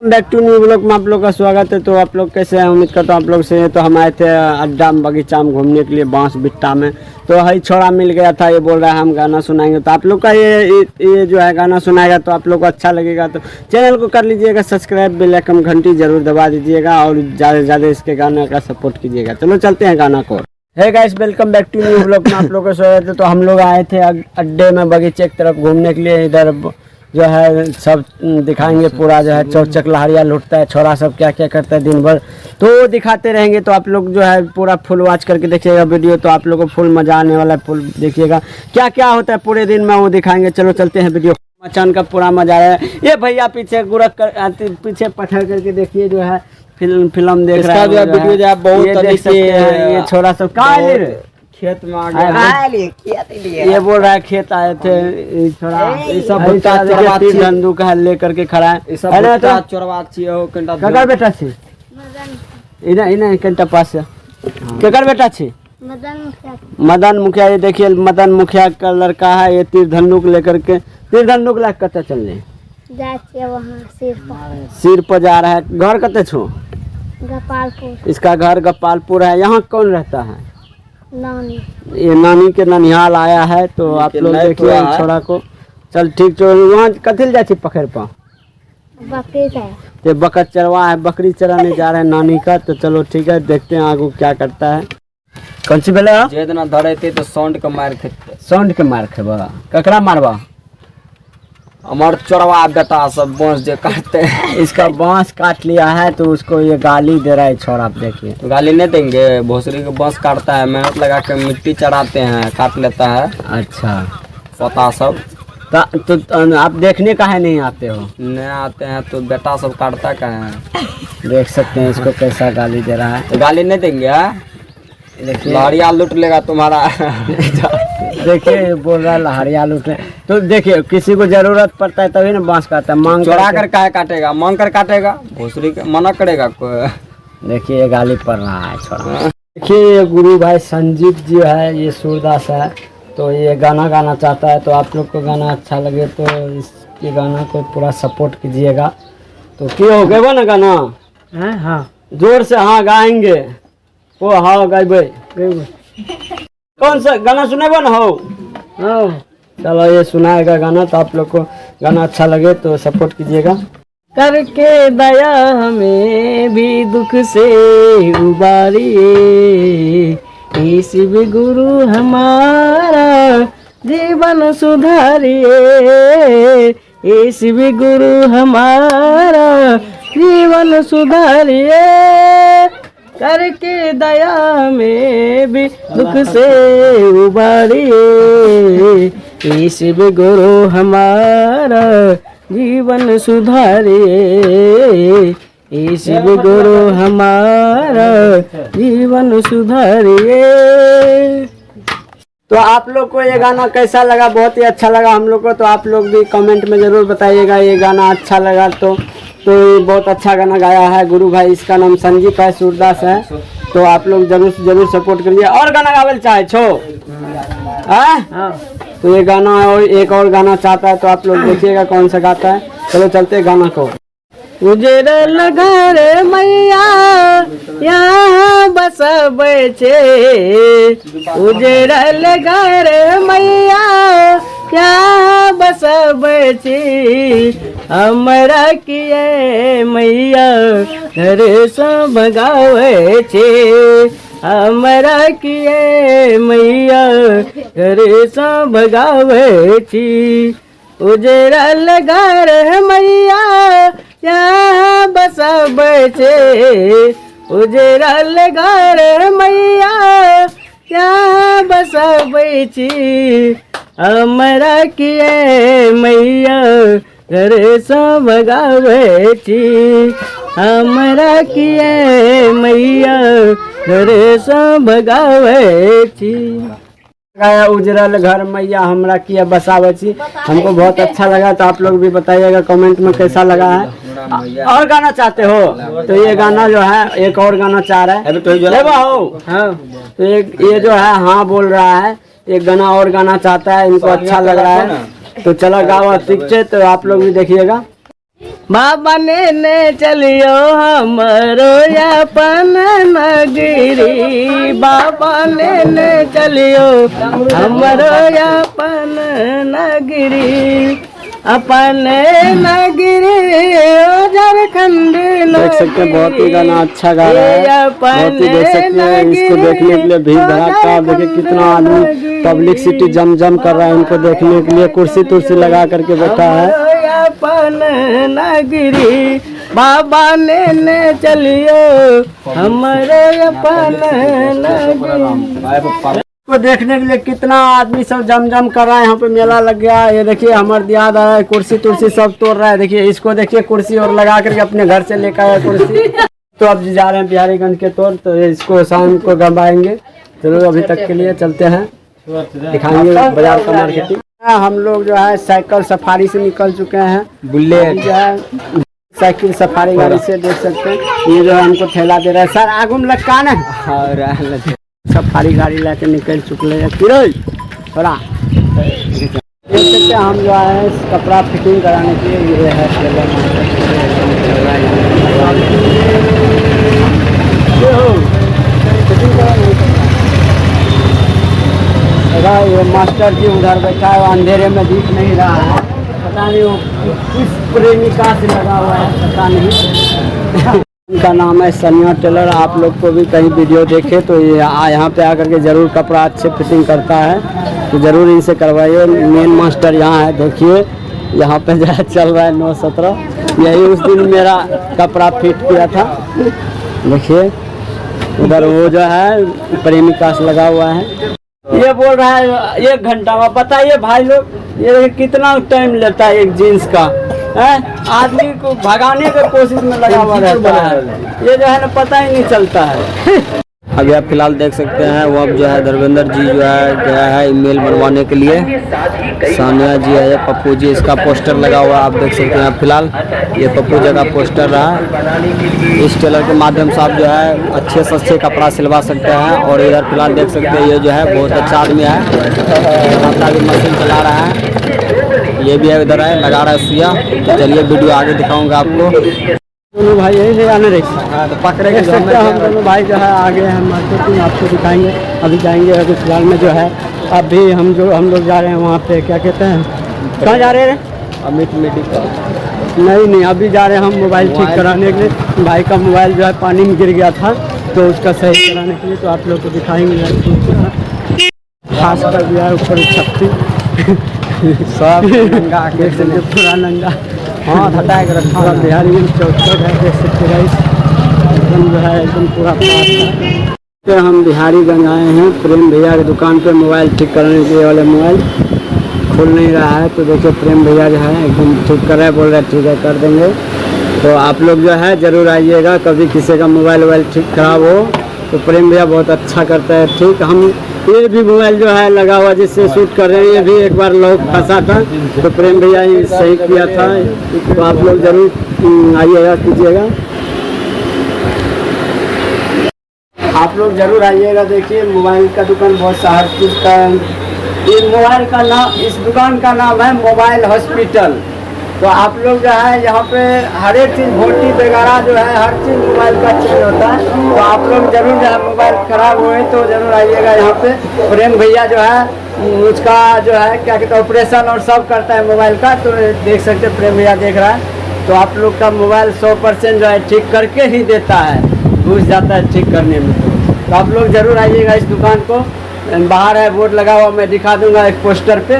Back to new blog में आप लोग का स्वागत है। तो आप लोग कैसे हैं? उम्मीद करता हूँ आप लोग से हैं। तो हम आए थे अड्डा बगीचा में घूमने के लिए बांस बिट्टा में। तो हई छोड़ा मिल गया था, ये बोल रहा है हम गाना सुनाएंगे। तो आप लोग का ये जो है गाना सुनाएगा तो आप लोग को अच्छा लगेगा। तो चैनल को कर लीजिएगा सब्सक्राइब, बेल आइकन घंटी जरूर दबा दीजिएगा और ज़्यादा से ज़्यादा इसके गाने का सपोर्ट कीजिएगा। चलो चलते हैं गाना को। Hi guys, welcome back to new blog में आप लोग का स्वागत है। तो हम लोग आए थे अड्डे में बगीचे की तरफ घूमने के लिए। इधर जो है सब दिखाएंगे, पूरा जो है चौचक लहरिया लुटता है, छोरा सब क्या क्या करता है दिन भर, तो दिखाते रहेंगे। तो आप लोग जो है पूरा फुल वॉच करके देखिएगा वीडियो, तो आप लोग को फुल मजा आने वाला है। फुल देखिएगा क्या क्या होता है पूरे दिन में, वो दिखाएंगे। चलो चलते हैं वीडियो। मचान का पूरा मजा आया है। ये भैया पीछे गुरक कर पीछे पत्थर करके देखिए, जो है फिल्म देख रहा है वीडियो, जो बहुत देख सकते हैं। ये छोरा सब कहाँ ले रहे खेत में आ गया, ये बोल रहा है खेत आए थे। छोरा ये सब तीर धंधुक है लेकर के खड़ा है ना। चोरवा ककर बेटा छे इन्हें कंटा पास से ककर बेटा छे मदन मुखिया। ये देखिए मदन मुखिया का लड़का है। ये तीर धंधुक लेकर के तीर धंधुक ला कते चलने सिर पर जा रहा है। घर कते छो? गोपालपुर। इसका घर गोपालपुर है। यहाँ कौन रहता है? नानी। ये नानी के ननिहाल आया है। तो आप लोग देखिए छोरा को। चल ठीक चो, वहाँ कथिल जा पखेर पर बकरी चरवा है, बकरी चराने जा रहे हैं नानी का। तो चलो ठीक है, देखते हैं आगू क्या करता है। कौन सी बेला जेतना धरे थे तो साउंड के मार थे, साउंड के मार खेबा ककरा मारबा? हमार चोरवा बेटा सब बांस जो काटते हैं। इसका बांस काट लिया है तो उसको ये गाली दे रहा है छोरा। आप देखिए, तो गाली नहीं देंगे। भोसरी के बांस काटता है, मेहनत लगा के मिट्टी चढ़ाते हैं, काट लेता है। अच्छा पता सब तो आप देखने का है नहीं आते हो? नहीं आते हैं तो बेटा सब काटता का है। देख सकते हैं इसको कैसा गाली दे रहा है। तो गाली नहीं देंगे, लहरिया लूट लेगा तुम्हारा। देखिए बोल रहा है लहरिया लूट। तो देखिए किसी को जरूरत पड़ता है तभी ना बांस काटता है। मांग चोरा कर काहे काटेगा? मांग कर काटेगा। भोसरी के मना करेगा कोई? देखिए गाली पड़ रहा है छोरा। देखिए ये गुरु भाई संजीव जी है, ये सूरदास है। तो ये गाना गाना चाहता है। तो आप लोग को गाना अच्छा लगे तो इसके गाना को पूरा सपोर्ट कीजिएगा। तो क्यों हो गए ना गाना? हाँ जोर से हाँ गाएंगे। ओ हाँ गाइबे। कौन सा गाना सुनेबो ना हो? चलो ये सुनाएगा गाना। तो आप लोग को गाना अच्छा लगे तो सपोर्ट कीजिएगा। करके दया हमें भी दुख से उबारिए, शिव गुरु हमारा जीवन सुधारिए, शिव गुरु हमारा जीवन सुधारिए। करके दया में भी दुख से उबारिए, शिव गुरु हमारा जीवन सुधारिए, शिव गुरु हमारा जीवन सुधारिए। तो आप लोग को ये गाना कैसा लगा? बहुत ही अच्छा लगा हम लोग को। तो आप लोग भी कमेंट में ज़रूर बताइएगा ये गाना अच्छा लगा तो ये बहुत अच्छा गाना गाया है गुरु भाई। इसका नाम संजीव है, सूरदास है। तो आप लोग जरूर सपोर्ट करिए। और गाना गावल चाहे छो? तो ये गाना और एक और गाना चाहता है। तो आप लोग देखिएगा कौन सा गाता है। चलो चलते गाना को। उजरल घर मैया यहाँ बस बचे, उजरल घर मैया यहाँ बस बचे, हमरा किए मैया घर से भगावे छे, हमरा किए मैया घर से भगावे छी। उजरल घर मैया यहाँ बस बचे, उजरल घर मैया यहाँ बस बची, हमरा किए मैया घर से भगावे छी, हमरा किए मैया घर से भगावे छी। गाया उजरल घर मैया हमरा किया बसावे छी। हमको बहुत अच्छा लगा। तो आप लोग भी बताइएगा कमेंट में कैसा लगा है। और गाना चाहते हो? तो ये गाना जो है एक और गाना चाह रहा है। तो ये जो है हाँ बोल रहा है। एक गाना और गाना चाहता है, इनको अच्छा लग रहा है। तो चलो गाओ ठीक है। तो आप लोग भी देखिएगा। बाबा ने चलियो हमरो अपन नगरी, बाबा ने चलियो हमरो अपन नगरी, अपन नगरी झारखंड। देख सकते हैं बहुत ही गाना अच्छा गा रहा है, बहुत ही देख सकते हैं। इसको देखने के लिए भीड़ भड़ाका, देखिए कितना आदमी पब्लिक सिटी जम जम कर रहा है इनको देखने के लिए, कुर्सी तुर्सी लगा करके बैठा है। अपन नगरी बाबा ने चलियो हमारे अपन नगरी को देखने के लिए कितना आदमी सब जम जम कर रहा है। यहाँ पे मेला लग गया है। ये देखिए हमारे दियाद आया है, कुर्सी तुर्सी सब तोड़ रहा है। देखिए इसको देखिए कुर्सी और लगा करके अपने घर से लेकर आया कुर्सी। तो अब जा रहे हैं बिहारीगंज के तौर, तो इसको शाम को गंवाएंगे। चलो अभी तक के लिए चलते हैं, दिखाएंगे बाजार का मार्केटिंग। हम लोग जो है साइकिल सफारी से निकल चुके हैं, बुलेट जो है साइकिल सफारी गाड़ी से देख सकते हैं। ये जो है हमको ठेला दे रहा है, सर आगू में लटका ना सफारी गाड़ी लेके निकल चुके हैं। थोड़ा देख सकते हैं हम जो है कपड़ा फिटिंग कराने के लिए ये है ये मास्टर जी उधर बैठा है, अंधेरे में दिख नहीं रहा है, पता नहीं वो किस प्रेमिका से लगा हुआ है, पता नहीं। उनका नाम है सनिया टेलर। आप लोग को भी कहीं वीडियो देखे तो ये यहाँ पे आकर के ज़रूर कपड़ा अच्छे फिटिंग करता है, तो ज़रूर इनसे करवाइए। मेन मास्टर यहाँ है, देखिए यहाँ पे जो है चल रहा है 9-17। यही उस दिन मेरा कपड़ा फिट किया था, देखिए उधर वो जो है प्रेमिका से लगा हुआ है। ये बोल रहा है 1 घंटा में। बताइए भाई लोग, ये कितना टाइम लेता है एक जीन्स का है? आदमी को भगाने की कोशिश में लगा हुआ रहता है, ये जो है ना पता ही नहीं चलता है। अभी आप फिलहाल देख सकते हैं वो अब जो है धर्मेंद्र जी जो है गया है ईमेल बनवाने के लिए। सानिया जी है, पप्पू जी, इसका पोस्टर लगा हुआ आप देख सकते हैं। फिलहाल ये पप्पू जी का पोस्टर रहा। इस टेलर के माध्यम से आप जो है अच्छे से अच्छे कपड़ा सिलवा सकते हैं। और इधर फिलहाल देख सकते हैं ये जो है बहुत अच्छा आदमी है, अपना भी मशीन चला रहा है। ये भी है इधर है लगा रहा है सुइया। तो चलिए वीडियो आगे दिखाऊंगा आपको। दोनों भाई यही से आने रहे तो पकड़े के हम दोनों भाई जो है आगे हम मार्केटिंग आपको दिखाएंगे। अभी जाएंगे अभी फिलहाल में जो है अभी हम लोग जा रहे हैं वहाँ पे, क्या कहते हैं, कहाँ जा रहे हैं? अमित मेडिकल नहीं, अभी जा रहे हैं हम मोबाइल ठीक कराने के लिए। भाई का मोबाइल जो है पानी में गिर गया था, तो उसका सही कराने के लिए तो आप लोग को दिखाएंगे। खास कर दिया है ऊपर छत्ती सब नंगा देख सकते, पूरा नंगा। हाँ हटा कर रखा बिहारीगंज चौक है, देख सकते हैं एकदम जो है एकदम पूरा पास है। तो हम बिहारीगंज आए हैं प्रेम भैया की दुकान पे मोबाइल ठीक कराने के लिए। वाले मोबाइल खुल नहीं रहा है, तो देखिए प्रेम भैया जो है एकदम ठीक कर रहे हैं, बोल रहे हैं ठीक है कर देंगे। तो आप लोग जो है ज़रूर आइएगा, कभी किसी का मोबाइल ठीक खराब हो तो प्रेम भैया बहुत अच्छा करता है ठीक। हम ये भी मोबाइल जो है लगा हुआ जिससे शूट कर रहे हैं, ये भी एक बार लोग फंसा था, तो प्रेम भैया ही सही किया था। तो आप लोग जरूर आइएगा कीजिएगा, आप लोग जरूर आइएगा। देखिए मोबाइल का दुकान बहुत सा हर चीज़ का, ये मोबाइल का नाम, इस दुकान का नाम है मोबाइल हॉस्पिटल। तो आप लोग जो है यहाँ पे हर एक चीज़ भोटी वगैरह जो है हर चीज़ मोबाइल का चेंज होता है। तो आप लोग जरूर जो है मोबाइल ख़राब हुए तो ज़रूर आइएगा यहाँ पे। प्रेम भैया जो है उसका जो है क्या कहते हैं ऑपरेशन और सब करता है मोबाइल का, तो देख सकते प्रेम भैया देख रहा है। तो आप लोग का मोबाइल 100% जो है ठीक करके ही देता है, घुस जाता है ठीक करने में। तो आप लोग ज़रूर आइएगा इस दुकान को। बाहर है बोर्ड लगा हुआ, मैं दिखा दूँगा एक पोस्टर पे,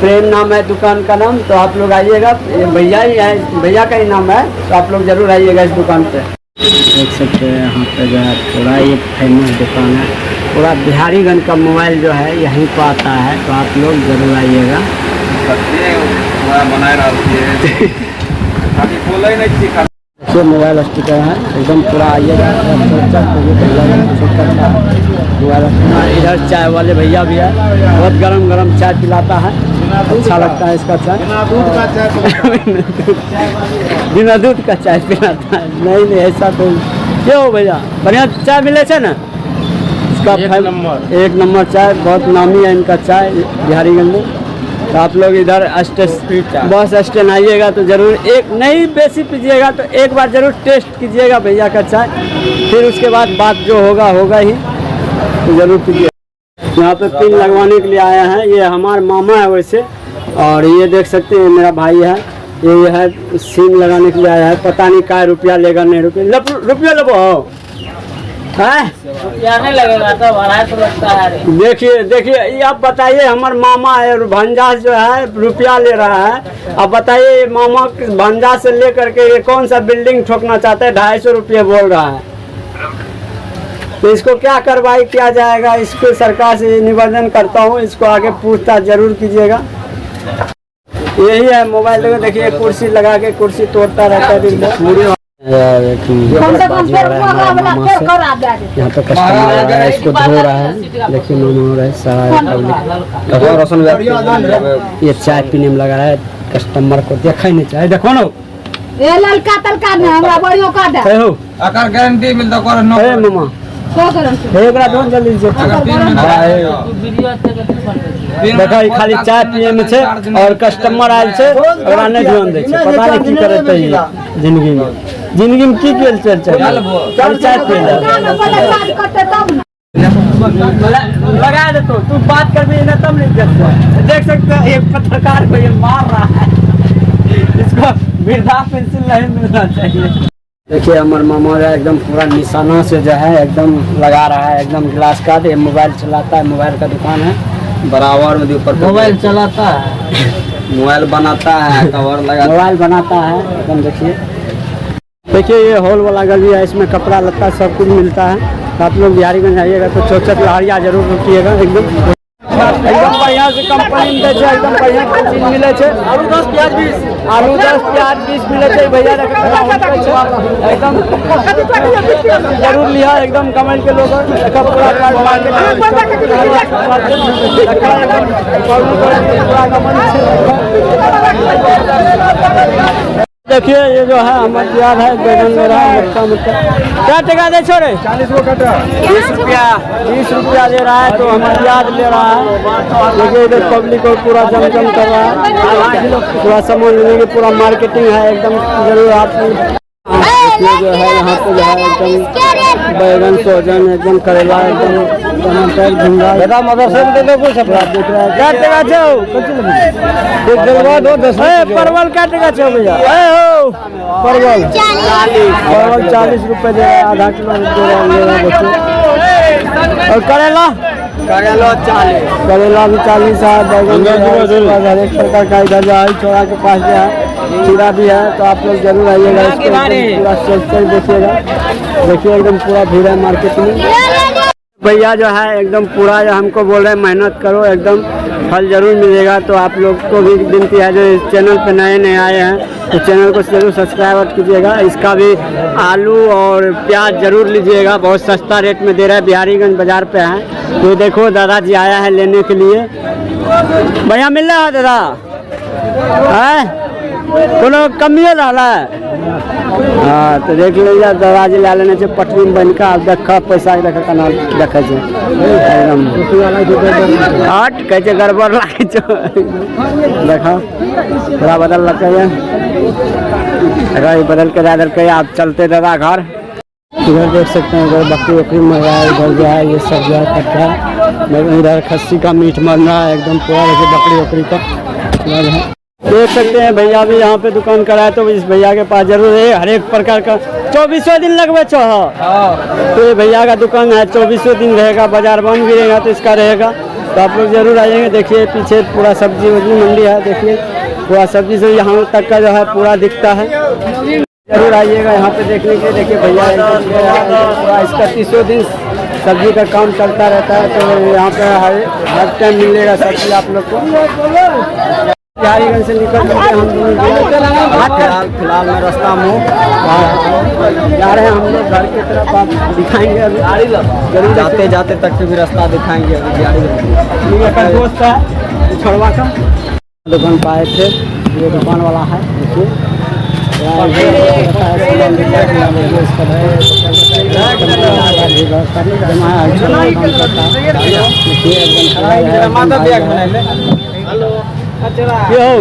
प्रेम नाम है दुकान का नाम। तो आप लोग आइएगा, ये भैया ही है, भैया का ही नाम है। तो आप लोग जरूर आइएगा इस दुकान पे। देख सकते हैं यहाँ पे जो है थोड़ा ये फेमस दुकान है, पूरा बिहारीगंज का मोबाइल जो है यहीं पर आता है। तो आप लोग जरूर आइएगा। देखिए मोबाइल स्टिकर है एकदम पूरा, आइएगा मोबाइल। इधर चाय वाले भैया भी है, बहुत गरम गरम चाय पिलाता है, अच्छा लगता है इसका चाय। बिना दूध का चाय पिलाता है। नहीं ऐसा तो क्यों भैया, बढ़िया चाय मिले छे ना इसका, एक नंबर चाय, बहुत नामी है इनका चाय बिहारीगंज में। तो आप लोग इधर बस स्टैंड आइएगा तो ज़रूर एक नहीं बेसी पीजिएगा तो एक बार ज़रूर टेस्ट कीजिएगा भैया का चाय, फिर उसके बाद बात जो होगा ही, तो ज़रूर पीजिए। यहाँ पे पिन लगवाने के लिए आया है, ये हमारा मामा है वैसे, और ये देख सकते हैं मेरा भाई है, ये है सिम लगाने के लिए आया है। पता नहीं क्या रुपया लेगा नहीं रुपया लेबो है, रुपया नहीं लगेगा तो भाड़ा तो लगता है। देखिए ये आप बताइए, हमारे मामा है और भंजा जो है रुपया ले रहा है। अब बताइए मामा भंजा से ले करके ये कौन सा बिल्डिंग ठोकना चाहता है, 250 रुपये बोल रहा है। तो इसको क्या कार्रवाई किया जाएगा, इसको सरकार से निवेदन करता हूँ, इसको आगे पूछताछ जरूर कीजिएगा। यही है मोबाइल देखिए कुर्सी लगा के कुर्सी तोड़ता रहता है दिन भर। यहाँ पे कस्टमर आ रहा है, इसको धो रहा है, देखिए मामा हो रहा है सारा पब्लिक। ये चाय पीने में लगा रहा है, कस्टमर को देखा ही नहीं चाहिए। देखो ना ये ललका तलका ने हमरा बड़ियो काट है हो आकार गारंटी मिलता कर नो ए मामा क्या करम एक बार धो जल्दी से। देखो ये खाली चाय पिए में छे और कस्टमर आयल छे ओकरा नहीं ध्यान दे छे, पता नहीं की करे छै जिंदगी में की चल चल चाय पिए लगा दे। तो तू बात कर भी ना तब नहीं देख सकते हैं एक पत्रकार को ये मार रहा है, इसको वृद्धा पेंशन नहीं मिलना चाहिए। देखिए हमारे मामा एकदम पूरा निशाना से जो है एकदम लगा रहा है, एकदम ग्लास का। ये मोबाइल चलाता है, मोबाइल का दुकान है बराबर में, ऊपर मोबाइल चलाता है, मोबाइल बनाता है, कवर लगा मोबाइल बनाता है एकदम। देखिए ये हॉल वाला गली है, इसमें कपड़ा लत्ता सब कुछ मिलता है। तो आप लोग बिहारीगंज आइएगा तो चौचक लहरिया जरूर रुकिएगा, एकदम बढ़िया से कंपनी में दे, एकदम बढ़िया चीज मिले छे। आलू 10 प्याज 20 मिले छे भैया, एकदम जरूर लिया, एकदम कमेंट के लोग देखिए ये जो है हमारे याद है बैगन ले रहा है क्या टका दे छोड़े 40 को कट 20 रुपया दे रहा है। तो हमारे याद ले रहा है, देखिए इधर पब्लिक को पूरा जम कर रहा है, पूरा सामान लेने की पूरा मार्केटिंग है एकदम। जरूर आप ये जो है यहाँ पे जो है एकदम बैगन सोजन एकदम करेला एकदम टमाटर झींगा बेटा मदरसे में दे कुछ सब देख रहा है। क्या टका छो एक जलवा दो 10 परवल क्या टका छो भैया हो परवल 40 रुपए दे रहा है, आधा किलो दे रहा है। और करेला 40 करेला भी 40 है, बैगन हर एक प्रकार का इधर जो है चौड़ा के पास जो है खीरा भी है। तो आप लोग जरूर आइएगा, इसको पूरा चल देखिएगा। देखिए एकदम पूरा भीड़ है मार्केट में। भैया जो है एकदम पूरा जो हमको बोल रहे हैं मेहनत करो, एकदम फल जरूर मिलेगा। तो आप लोग को भी विनती है जो इस चैनल पे नए आए हैं तो चैनल को जरूर सब्सक्राइब कीजिएगा। इसका भी आलू और प्याज जरूर लीजिएगा, बहुत सस्ता रेट में दे रहा है, बिहारीगंज बाजार पे है। तो देखो दादाजी आया है लेने के लिए, भैया मिल रहा है दादा है कोनो कमिए रहा है। हाँ तो देख लीजिए दादाजी ला लेने से पटरी में बन का देख पैसा देख केना देखे एकदम हट कहे गड़बड़ लागे देखा थोड़ा बदल लगे बदल के दादर के आप चलते दादा घर। इधर देख सकते हैं इधर बकरी वकरी मर रहा है, इधर जो है ये सब जो है कट रहा है, इधर खस्सी का मीट मर रहा है एकदम पूरा। देखिए बकरी वकरी का देख सकते हैं भैया भी यहाँ पे दुकान कराए। तो इस भैया के पास जरूर है हर एक प्रकार का 24 दिन लगभग तो ये भैया का दुकान है, 24 दिन रहेगा, बाजार बंद भी रहेगा तो इसका रहेगा। तो आप लोग जरूर आइएंगे। देखिए पीछे पूरा सब्जी वब्जी मंडी है, देखिए पूरा सब्जी से यहाँ तक का जो है पूरा दिखता है। जरूर आइएगा यहाँ पे देखने के। देखिए भैया पूरा इसका 30 दिन सब्जी का काम चलता रहता है। तो यहाँ पे हर टाइम मिलेगा सब्जी आप लोग को। बिहारीगंज से निकल करके हम फिलहाल में रास्ता में जा रहे हैं हम लोग घर की तरफ। आप दिखाएंगे अभी जरूर, जाते जाते तक के भी रास्ता दिखाएंगे अभी बिहारीगंज का दोस्त है छोड़वा का दुकान पाए थे, ये दुकान वाला है। देखिए क्यों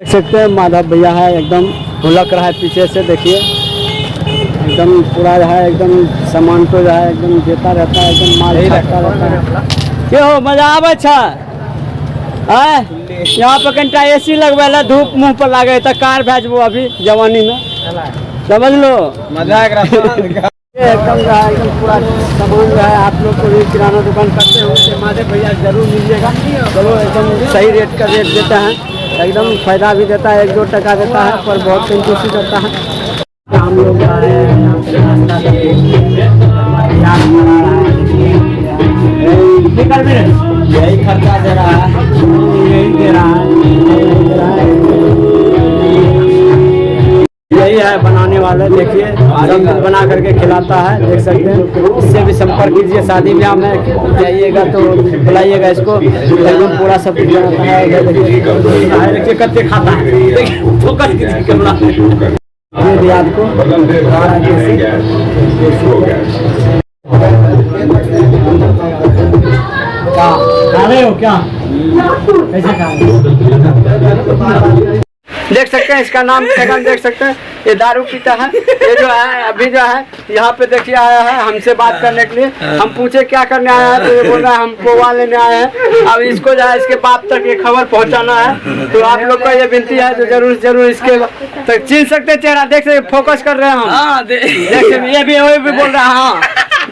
देख सकते हैं माधव भैया है एकदम हुलक रहा है पीछे से, देखिए एकदम पूरा जो है एकदम सामान को जो है एकदम देता रहता है, एकदम माल खाता रहता है। क्यों मजा आवे छा यहाँ पे कनिटा AC लगवेला, धूप मुंह पर लागे तो कार भेजबो अभी जवानी में, समझ लो मजाक ये एकदम जो है एकदम पूरा सामान जो है आप लोग को भी किराना दुकान करते हो तो माधव भैया जरूर मीजिएगा। चलो एकदम सही रेट का रेट देता है, एकदम फायदा भी देता है, 1-2 टका देता है पर बहुत संतुष्टि करता है। हम लोग आ रहे हैं यहाँ पे रास्ता यही खर्चा दे रहा है, यही दे रहा है, यही है बनाने वाले। देखिए सब कुछ बना करके खिलाता है, देख सकते हैं। इससे भी संपर्क कीजिए, शादी ब्याह में जाइएगा तो बुलाइएगा इसको, एकदम पूरा सब कुछ बनाता है। देखिए कत्ते खाता है, देखिए फोकस कीजिए कैमरा ये भी आपको खा रहे हो क्या, कैसे खा रहे हो? देख सकते हैं इसका नाम देख सकते हैं, ये दारू पीता है। ये जो है अभी जो है यहाँ पे देखिए आया है हमसे बात करने के लिए। हम पूछे क्या करने आया है तो ये बोल रहा है हम पोवा लेने आए हैं। अब इसको जो है इसके बाप तक ये खबर पहुँचाना है, तो आप लोग का ये विनती है तो जरूर इसके तक चिन्ह सकते चेहरा, देख सकते फोकस कर रहे हैं हम, देख सकते ये भी बोल रहा है, हाँ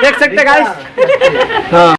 देख सकते गाइस, हाँ